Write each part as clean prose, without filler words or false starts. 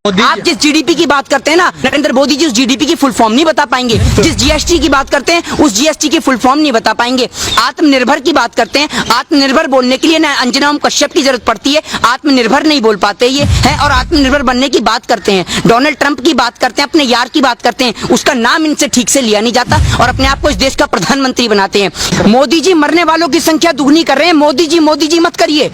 आप जिस जीडीपी की बात करते हैं ना, नरेंद्र मोदी जी उस जीडीपी की फुल फॉर्म नहीं बता पाएंगे। जिस जीएसटी की बात करते हैं उस जीएसटी की फुल फॉर्म नहीं बता पाएंगे। आत्मनिर्भर की बात करते हैं, आत्मनिर्भर बोलने के लिए ना अंजना ओम कश्यप की जरूरत पड़ती है, आत्मनिर्भर नहीं बोल पाते ये है। और आत्मनिर्भर बनने की बात करते हैं, डोनाल्ड ट्रंप की बात करते हैं, अपने यार की बात करते हैं, उसका नाम इनसे ठीक से लिया नहीं जाता और अपने आप को इस देश का प्रधानमंत्री बनाते हैं। मोदी जी मरने वालों की संख्या दुगनी कर रहे हैं। मोदी जी मत करिए।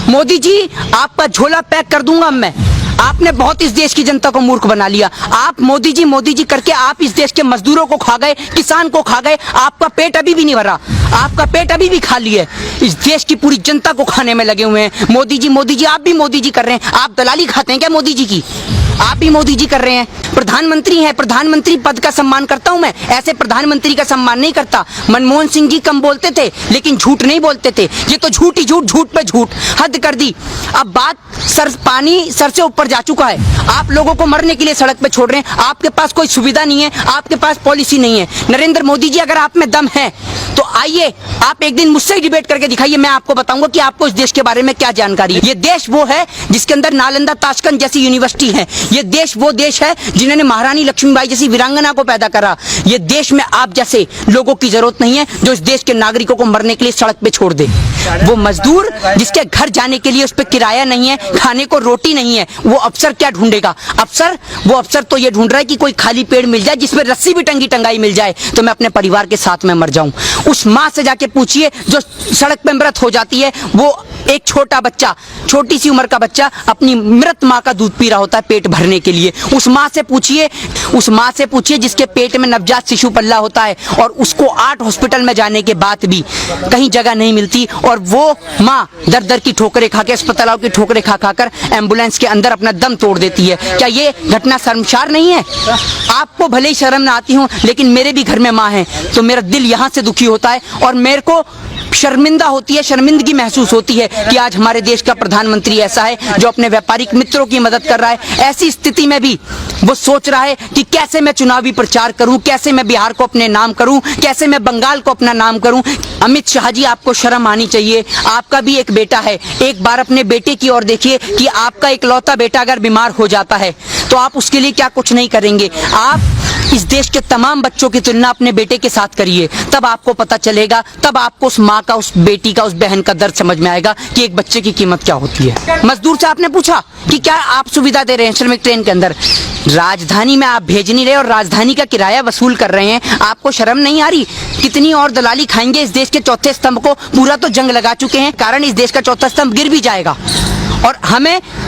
मोदी जी आपका झोला पैक कर दूंगा मैं। आपने बहुत इस देश की जनता को मूर्ख बना लिया। आप मोदी जी करके आप इस देश के मजदूरों को खा गए, किसान को खा गए। आपका पेट अभी भी नहीं भरा, आपका पेट अभी भी खाली है। इस देश की पूरी जनता को खाने में लगे हुए हैं। मोदी जी आप भी मोदी जी कर रहे हैं। आप दलाली खाते हैं क्या मोदी जी की? आप भी मोदी जी कर रहे हैं। प्रधानमंत्री हैं, प्रधानमंत्री पद का सम्मान करता हूं मैं, ऐसे प्रधानमंत्री का सम्मान नहीं करता। मनमोहन सिंह जी कम बोलते थे लेकिन झूठ नहीं बोलते थे। ये तो झूठ ही झूठ, झूठ पे झूठ, हद कर दी। अब बात पानी सर से ऊपर जा चुका है। आप लोगों को मरने के लिए सड़क पे छोड़ रहे हैं। आपके पास कोई सुविधा नहीं है, आपके पास पॉलिसी नहीं है। नरेंद्र मोदी जी अगर आप में दम है तो आइए, आप एक दिन मुझसे ही डिबेट करके दिखाइए। मैं आपको बताऊंगा कि आपको इस देश के बारे में क्या जानकारी है। ये देश वो है जिसके अंदर नालंदा ताशकंद जैसी यूनिवर्सिटी है। ये देश वो देश है जिन्होंने महारानी लक्ष्मीबाई जैसी वीरांगना को पैदा करा। ये देश में आप जैसे लोगों की जरूरत नहीं है जो इस देश के नागरिकों को मरने के लिए सड़क पे छोड़ दे। वो मजदूर जिसके घर जाने के लिए उस पर किराया नहीं है, खाने को रोटी नहीं है, वो अफसर क्या ढूंढेगा? वो अफसर तो ये ढूंढ रहा है कि कोई खाली पेड़ मिल जाए जिसमें रस्सी भी टंगाई मिल जाए तो मैं अपने परिवार के साथ में मर जाऊं। उस माँ से जाके पूछिए जो सड़क पे मृत हो जाती है। वो एक छोटा बच्चा, छोटी सी उम्र का बच्चा अपनी मृत माँ का दूध पी रहा होता है पेट भरने के लिए। उस माँ से पूछिए जिसके पेट में नवजात शिशु पल्ला होता है और उसको 8 हॉस्पिटल में जाने के बाद भी कहीं जगह नहीं मिलती और वो माँ दर दर की ठोकरें खा के, अस्पतालों की ठोकरें खा खाकर एम्बुलेंस के अंदर अपना दम तोड़ देती है। क्या ये घटना शर्मसार नहीं है? आपको भले ही शर्म ना आती हो लेकिन मेरे भी घर में माँ है तो मेरा दिल यहाँ से दुखी होता है और मेरे को शर्मिंदा होती है, शर्मिंदगी महसूस होती है कि आज हमारे देश का प्रधानमंत्री ऐसा है जो अपने व्यापारिक मित्रों की मदद कर रहा है। ऐसी स्थिति में भी वो सोच रहा है कि कैसे मैं चुनावी प्रचार करूं, कैसे मैं बिहार को अपने नाम करूं, कैसे मैं बंगाल को अपना नाम करूं। अमित शाह जी, आपको शर्म आनी चाहिए। आपका भी एक बेटा है, एक बार अपने बेटे की ओर देखिए कि आपका इकलौता बेटा अगर बीमार हो जाता है तो आप उसके लिए क्या कुछ नहीं करेंगे। आप इस देश के तमाम बच्चों की तुलना अपने बेटे के साथ करिए, तब आपको पता चलेगा, तब आपको उस माँ का, उस बेटी का, उस बहन का दर्द समझ में आएगा कि एक बच्चे की कीमत क्या होती है। मजदूर से आपने पूछा कि क्या आप सुविधा दे रहे हैं श्रमिक ट्रेन के अंदर? राजधानी में आप भेज नहीं रहे और राजधानी का किराया वसूल कर रहे हैं। आपको शर्म नहीं आ रही? कितनी और दलाली खाएंगे? इस देश के चौथे स्तंभ को पूरा तो जंग लगा चुके हैं, कारण इस देश का चौथा स्तंभ गिर भी जाएगा और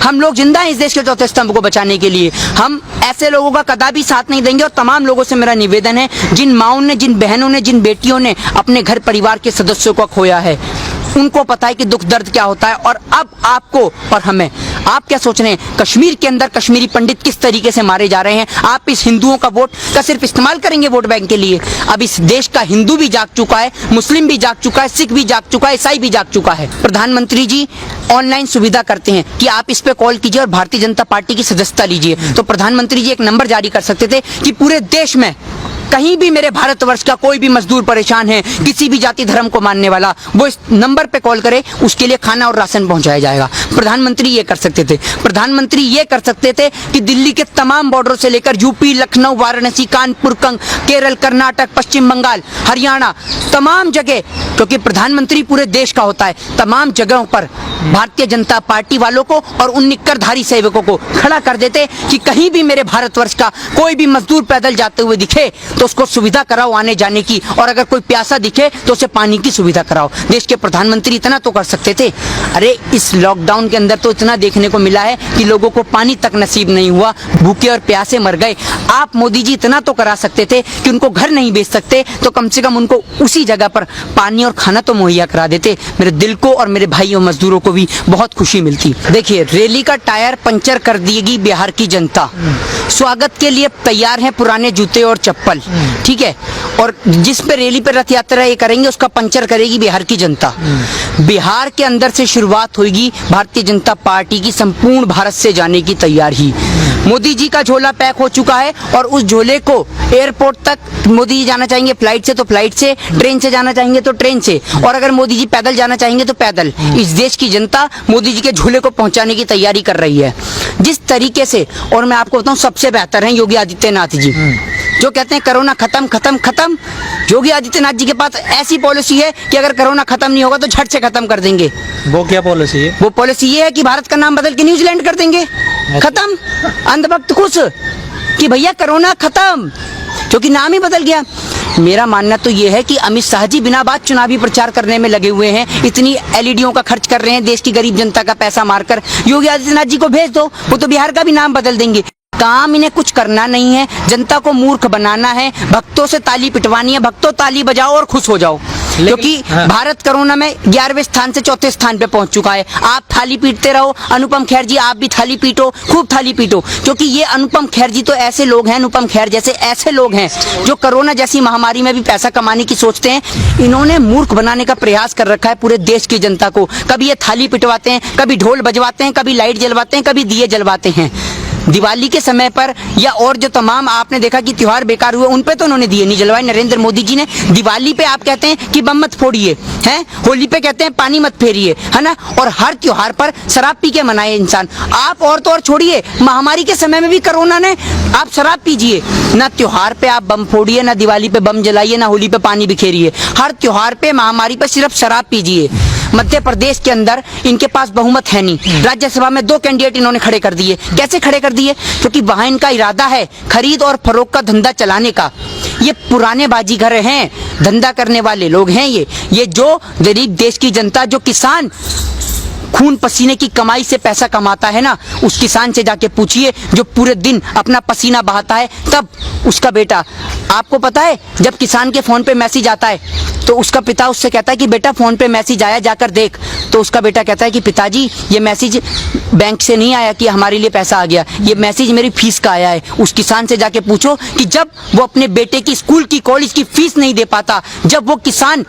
हम लोग जिंदा हैं इस देश के चौथे स्तंभ को बचाने के लिए। हम ऐसे लोगों का कदापि साथ नहीं देंगे और तमाम लोगों से मेरा निवेदन है, जिन माँओं ने, जिन बहनों ने, जिन बेटियों ने अपने घर परिवार के सदस्यों को खोया है, उनको पता है कि दुख दर्द क्या होता है। और अब आपको और हमें, आप क्या सोच रहे हैं? कश्मीर के अंदर कश्मीरी पंडित किस तरीके से मारे जा रहे हैं। आप इस हिंदुओं का वोट का सिर्फ इस्तेमाल करेंगे वोट बैंक के लिए? अब इस देश का हिंदू भी जाग चुका है, मुस्लिम भी जाग चुका है, सिख भी जाग चुका है, ईसाई भी जाग चुका है। प्रधानमंत्री जी ऑनलाइन सुविधा करते हैं कि आप इस पे कॉल कीजिए और भारतीय जनता पार्टी की सदस्यता लीजिए। तो प्रधानमंत्री जी एक नंबर जारी कर सकते थे कि पूरे देश में कहीं भी मेरे भारतवर्ष का कोई भी मजदूर परेशान है, किसी भी जाति धर्म को मानने वाला, वो इस नंबर पे कॉल करे, उसके लिए खाना और राशन पहुंचाया जाएगा। प्रधानमंत्री ये कर सकते थे। प्रधानमंत्री ये कर सकते थे कि दिल्ली के तमाम बॉर्डरों से लेकर यूपी, लखनऊ, वाराणसी, कानपुर, केरल, कर्नाटक, पश्चिम बंगाल, हरियाणा, तमाम जगह, क्योंकि प्रधानमंत्री पूरे देश का होता है, तमाम जगहों पर भारतीय जनता पार्टी वालों को और उन निक्करधारी सेवकों को खड़ा कर देते कि कहीं भी मेरे भारतवर्ष का कोई भी मजदूर पैदल जाते हुए दिखे तो उसको सुविधा कराओ आने जाने की, और अगर कोई प्यासा दिखे तो उसे पानी की सुविधा कराओ। देश के प्रधानमंत्री इतना तो कर सकते थे। अरे इस लॉकडाउन के अंदर तो इतना देखने को मिला है कि लोगों को पानी तक नसीब नहीं हुआ, भूखे और प्यासे मर गए। आप मोदी जी इतना तो करा सकते थे कि उनको घर नहीं बेच सकते तो कम से कम उनको उसी जगह पर पानी और खाना तो मुहैया करा देते। मेरे दिल को और मेरे भाइयों मजदूरों को भी बहुत खुशी मिलती। देखिए, रैली का टायर पंचर कर देगी बिहार की जनता, स्वागत के लिए तैयार हैं पुराने जूते और चप्पल, ठीक है। और जिस पे रैली पे रथ यात्रा ये करेंगे उसका पंचर करेगी बिहार की जनता। बिहार के अंदर से शुरुआत होगी भारतीय जनता पार्टी की संपूर्ण भारत से जाने की तैयारी। मोदी जी का झोला पैक हो चुका है और उस झोले को एयरपोर्ट तक मोदी जी जाना चाहेंगे फ्लाइट से तो फ्लाइट से, ट्रेन से जाना चाहेंगे तो ट्रेन से, और अगर मोदी जी पैदल जाना चाहेंगे तो पैदल। इस देश की जनता मोदी जी के झोले को पहुंचाने की तैयारी कर रही है जिस तरीके से। और मैं आपको बताऊं, सबसे बेहतर है योगी आदित्यनाथ जी, जो कहते हैं कोरोना खत्म खत्म खत्म। योगी आदित्यनाथ जी के पास ऐसी पॉलिसी है कि अगर कोरोना खत्म नहीं होगा तो झट से खत्म कर देंगे। वो क्या पॉलिसी है? वो पॉलिसी ये है कि भारत का नाम बदल के न्यूजीलैंड कर देंगे। खत्म, अंधभक्त खुश कि भैया कोरोना खत्म, क्योंकि नाम ही बदल गया। मेरा मानना तो ये है कि अमित शाह जी बिना बात चुनावी प्रचार करने में लगे हुए हैं, इतनी एलईडीओ का खर्च कर रहे हैं देश की गरीब जनता का पैसा मारकर। योगी आदित्यनाथ जी को भेज दो, वो तो बिहार का भी नाम बदल देंगे। काम इन्हें कुछ करना नहीं है, जनता को मूर्ख बनाना है, भक्तों से ताली पिटवानी है। भक्तों ताली बजाओ और खुश हो जाओ, क्योंकि भारत कोरोना में 11वें स्थान से 4थे स्थान पे पहुंच चुका है। आप थाली पीटते रहो, अनुपम खेर जी आप भी थाली पीटो, खूब थाली पीटो, क्योंकि ये अनुपम खेर जी तो ऐसे लोग हैं, अनुपम खेर जैसे ऐसे लोग हैं जो कोरोना जैसी महामारी में भी पैसा कमाने की सोचते हैं। इन्होंने मूर्ख बनाने का प्रयास कर रखा है पूरे देश की जनता को। कभी ये थाली पिटवाते हैं, कभी ढोल बजवाते हैं, कभी लाइट जलवाते हैं, कभी दिए जलवाते हैं। दिवाली के समय पर या और जो तमाम आपने देखा कि त्योहार बेकार हुए, उन पे तो उन्होंने दिए नहीं जलवाए नरेंद्र मोदी जी ने। दिवाली पे आप कहते हैं कि बम मत फोड़िए, हैं, होली पे कहते हैं पानी मत फेरिए, है ना, और हर त्योहार पर शराब पी के मनाए इंसान। आप और तो और छोड़िए, महामारी के समय में भी कोरोना ने, आप शराब पीजिए, ना त्योहार पे आप बम फोड़िए, ना दिवाली पे बम जलाइए, ना होली पे पानी बिखेरिए। हर त्योहार पे महामारी पे सिर्फ शराब पीजिए। मध्य प्रदेश के अंदर इनके पास बहुमत है नहीं, राज्यसभा में 2 कैंडिडेट इन्होंने खड़े कर दिए। कैसे खड़े कर दिए? क्योंकि वहां इनका इरादा है खरीद और फरोख्त का धंधा चलाने का। ये पुराने बाजीगर हैं, धंधा करने वाले लोग हैं। ये जो गरीब देश की जनता, जो किसान खून पसीने की कमाई से पैसा कमाता है ना, उस किसान से जाके पूछिए जो पूरे दिन अपना पसीना बहाता है, तब उसका बेटा, आपको पता है जब किसान के फोन पे मैसेज आता है तो उसका पिता उससे कहता है कि बेटा फोन पे मैसेज आया, जाकर देख। तो उसका बेटा कहता है कि पिताजी ये मैसेज बैंक से नहीं आया कि हमारे लिए पैसा आ गया, ये मैसेज मेरी फीस का आया है। उस किसान से जाके पूछो कि जब वो अपने बेटे की स्कूल की कॉलेज की फीस नहीं दे पाता, जब वो किसान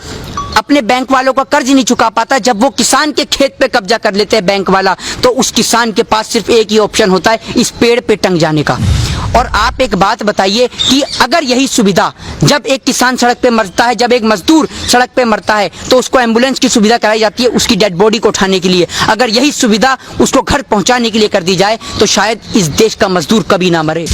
अपने बैंक वालों का कर्ज नहीं चुका पाता, जब वो किसान के खेत पे कब्जा कर लेते हैं बैंक वाला, तो उस किसान के पास सिर्फ एक ही ऑप्शन होता है, इस पेड़ पे टंग जाने का। और आप एक बात बताइए कि अगर यही सुविधा, जब एक किसान सड़क पे मरता है, जब एक मजदूर सड़क पे मरता है, तो उसको एम्बुलेंस की सुविधा कराई जाती है उसकी डेड बॉडी को उठाने के लिए। अगर यही सुविधा उसको घर पहुंचाने के लिए कर दी जाए तो शायद इस देश का मजदूर कभी ना मरे।